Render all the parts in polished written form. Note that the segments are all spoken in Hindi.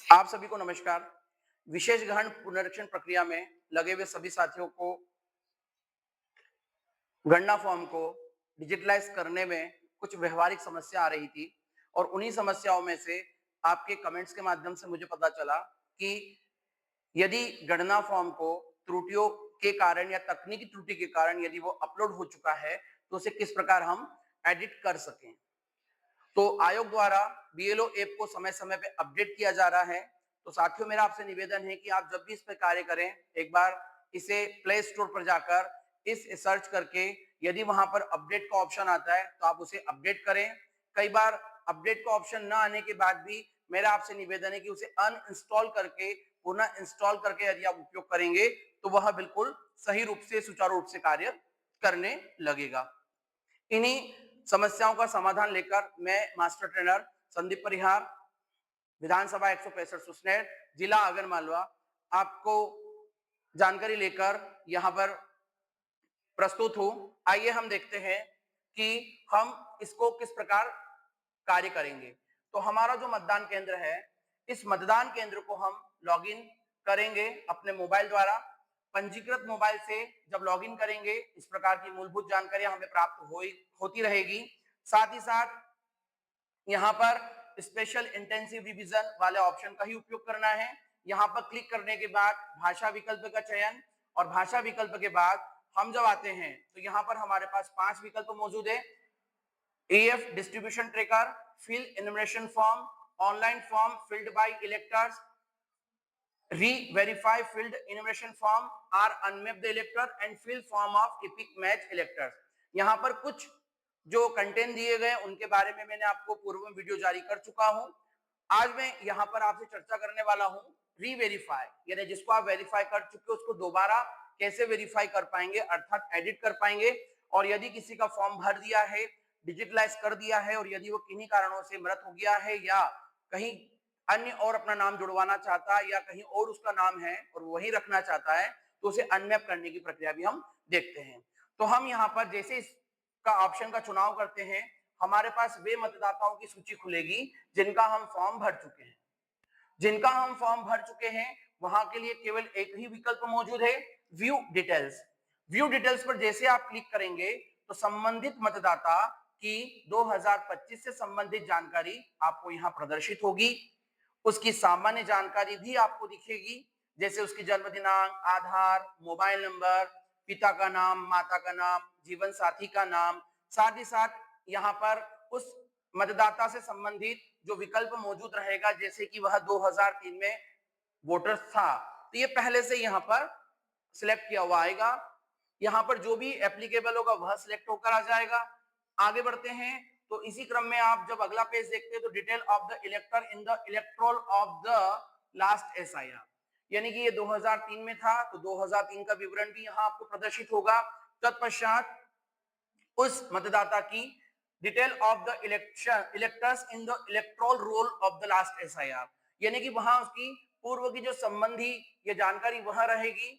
आप सभी को नमस्कार। विशेष गहन पुनरीक्षण प्रक्रिया में लगे हुए सभी साथियों को गणना फॉर्म को डिजिटलाइज करने में कुछ व्यवहारिक समस्या आ रही थी और उन्हीं समस्याओं में से आपके कमेंट्स के माध्यम से मुझे पता चला कि यदि गणना फॉर्म को त्रुटियों के कारण या तकनीकी त्रुटि के कारण यदि वो अपलोड हो चुका है तो उसे किस प्रकार हम एडिट कर सकें। तो आयोग द्वारा बीएलओ ऐप को समय समय पे अपडेट किया जा रहा है। तो साथियों, मेरा आपसे निवेदन है कि आप जब भी इस पे कार्य करें, एक बार इसे प्ले स्टोर पर जाकर इस सर्च करके यदि वहां पर अपडेट का ऑप्शन आता है तो आप उसे अपडेट करें। कई बार अपडेट का ऑप्शन न आने के बाद भी मेरा आपसे निवेदन है कि उसे अनइंस्टॉल करके पुनः इंस्टॉल करके यदि आप उपयोग करेंगे तो वह बिल्कुल सही रूप से सुचारू रूप से कार्य करने लगेगा। इन्हीं समस्याओं का समाधान लेकर मैं मास्टर ट्रेनर संदीप परिहार, विधानसभा 165 सुसनेर, जिला आगर मालवा, आपको जानकारी लेकर यहाँ पर प्रस्तुत हूं। आइए हम देखते हैं कि हम इसको किस प्रकार कार्य करेंगे। तो हमारा जो मतदान केंद्र है, इस मतदान केंद्र को हम लॉगिन करेंगे अपने मोबाइल द्वारा। पंजीकृत मोबाइल से जब लॉगिन करेंगे, इस प्रकार की मूलभूत जानकारियां हमें प्राप्त होती रहेगी। साथ ही साथ यहाँ पर स्पेशल इंटेंसिव रिवीजन वाले ऑप्शन का ही उपयोग करना है। यहाँ पर क्लिक करने के बाद भाषा विकल्प का चयन, और भाषा विकल्प के बाद हम जब आते हैं तो यहाँ पर हमारे पास 5 विकल्प मौजूद है। EF distribution tracker, fill enumeration form, online form filled by electors, re-verify filled enumeration form or unmap the elector and fill form of epic match electors। यहाँ पर कुछ जो कंटेंट दिए गए उनके बारे में मैंने आपको पूर्व में वीडियो जारी कर चुका हूं। आज मैं यहाँ पर आपसे चर्चा करने वाला हूं री-वेरीफाई, यानी जिसको आप वेरीफाई कर चुके हो उसको दोबारा कैसे वेरीफाई कर पाएंगे, अर्थात एडिट कर पाएंगे। और यदि किसी का फॉर्म भर दिया है, डिजिटलाइज कर दिया है, और यदि वो किन्हीं कारणों से मृत हो गया है या कहीं अन्य और अपना नाम जुड़वाना चाहता है या कहीं और उसका नाम है और वही रखना चाहता है, तो उसे अनमैप करने की प्रक्रिया भी हम देखते हैं। तो हम यहाँ पर जैसे इसका ऑप्शन का चुनाव करते हैं, हमारे पास वे मतदाताओं की सूची खुलेगी जिनका हम फॉर्म भर चुके हैं। जिनका हम फॉर्म भर चुके हैं वहां के लिए केवल एक ही विकल्प मौजूद है, व्यू डिटेल्स। व्यू डिटेल्स पर जैसे आप क्लिक करेंगे तो संबंधित मतदाता की 2025 से संबंधित जानकारी आपको यहाँ प्रदर्शित होगी। उसकी सामान्य जानकारी भी आपको दिखेगी, जैसे उसकी जन्म दिनांक, आधार, मोबाइल नंबर, पिता का नाम, माता का नाम, जीवन साथी का नाम। साथ ही साथ यहाँ पर उस मतदाता से संबंधित जो विकल्प मौजूद रहेगा, जैसे कि वह 2003 में वोटर था तो ये पहले से यहाँ पर सिलेक्ट किया हुआ आएगा। यहाँ पर जो भी एप्लीकेबल होगा वह सिलेक्ट होकर आ जाएगा। आगे बढ़ते हैं तो इसी क्रम में आप जब अगला पेज देखते हैं तो detail of the elector in the electoral of the last SIR, यानी कि ये 2003 में था तो 2003 का विवरण भी यहाँ आपको प्रदर्शित होगा। तत्पश्चात उस मतदाता की detail of the electors in the electoral roll of the last SIR, यानी कि वहां उसकी पूर्व की जो संबंधी ये जानकारी वहां रहेगी।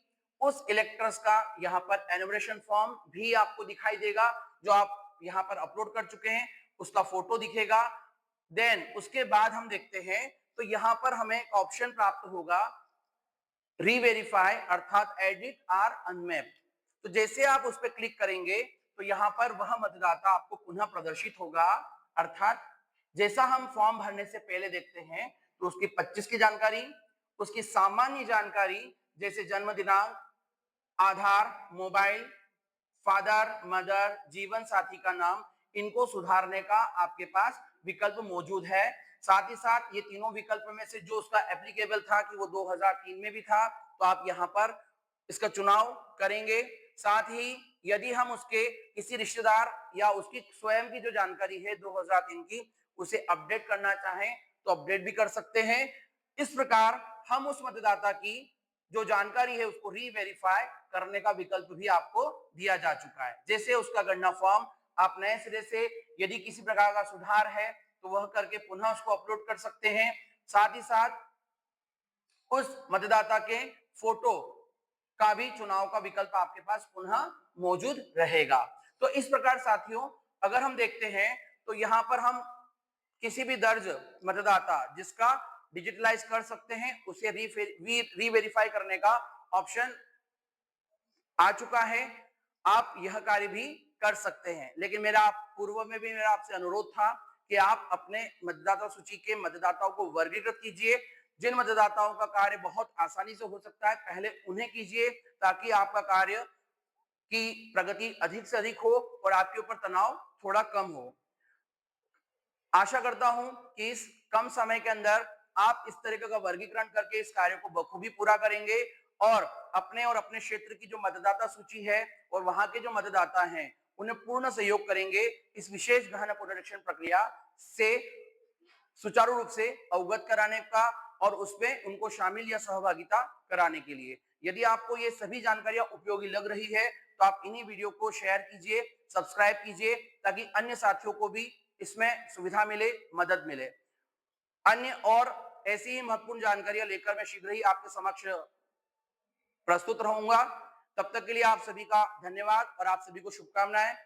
उस इलेक्टर्स का यहाँ पर एनुमरेशन फॉर्म भी आपको दिखाई देगा जो आप यहाँ पर अपलोड कर चुके हैं, उसका फोटो दिखेगा। देन उसके बाद हम देखते हैं तो यहाँ पर हमें ऑप्शन प्राप्त होगा री-वेरीफाई, अर्थात एडिट आर अनमैप। तो जैसे आप उस पर क्लिक करेंगे तो यहाँ पर वह मतदाता आपको पुनः प्रदर्शित होगा। अर्थात जैसा हम फॉर्म भरने से पहले देखते हैं तो उसकी 25 की जानकारी, उसकी सामान्य जानकारी जैसे जन्म दिनांक, आधार, मोबाइल, फादर, मदर, जीवन साथी का नाम, इनको सुधारने का आपके पास विकल्प मौजूद है। साथ ही साथ ये तीनों विकल्प में से जो उसका एप्लीकेबल था कि वो 2003 में भी था तो आप यहाँ पर इसका चुनाव करेंगे। साथ ही यदि हम उसके किसी रिश्तेदार या उसकी स्वयं की जो जानकारी है 2003 की उसे अपडेट करना चाहें तो अपडेट भी कर सकते हैं। इस प्रकार हम उस मतदाता की जो जानकारी है उसको री-वेरीफाई करने का विकल्प भी आपको दिया जा चुका है। जैसे उसका गणना फॉर्म आप नए सिरे से यदि किसी प्रकार का सुधार है तो वह करके पुनः उसको अपलोड कर सकते हैं। साथ ही साथ उस मतदाता के फोटो का भी चुनाव का विकल्प आपके पास पुनः मौजूद रहेगा। तो इस प्रकार साथियों अगर हम देखते हैं तो यहाँ पर हम किसी भी दर्ज मतदाता जिसका डिजिटलाइज कर सकते हैं, उसे रीवेरीफाई करने का ऑप्शन आ चुका है। आप यह कार्य भी कर सकते हैं। लेकिन पूर्व में भी मेरा आपसे अनुरोध था कि आप अपने मतदाता सूची के मतदाताओं को वर्गीकृत कीजिए। जिन मतदाताओं का कार्य बहुत आसानी से हो सकता है, पहले उन्हें कीजिए, ताकि आपका कार्य की प्रगति अधिक से अधिक हो और आपके ऊपर तनाव थोड़ा कम हो। आशा करता हूं कि इस कम समय के अंदर आप इस तरीके का वर्गीकरण करके इस कार्य को बखूबी पूरा करेंगे और अपने क्षेत्र की जो मतदाता सूची है और वहां के जो मतदाता हैं, उन्हें पूर्ण सहयोग करेंगे इस विशेष गहन पुनरीक्षण प्रक्रिया से सुचारू रूप से अवगत कराने का और उसमें उनको शामिल या सहभागिता कराने के लिए। यदि आपको ये सभी जानकारियां उपयोगी लग रही है, तो आप इन्हीं वीडियो को शेयर कीजिए, सब्सक्राइब कीजिए, ताकि अन्य साथियों को भी इसमें सुविधा मिले, मदद मिले। अन्य और ऐसी ही महत्वपूर्ण जानकारियां लेकर मैं शीघ्र ही आपके समक्ष प्रस्तुत रहूंगा। तब तक के लिए आप सभी का धन्यवाद और आप सभी को शुभकामनाएं।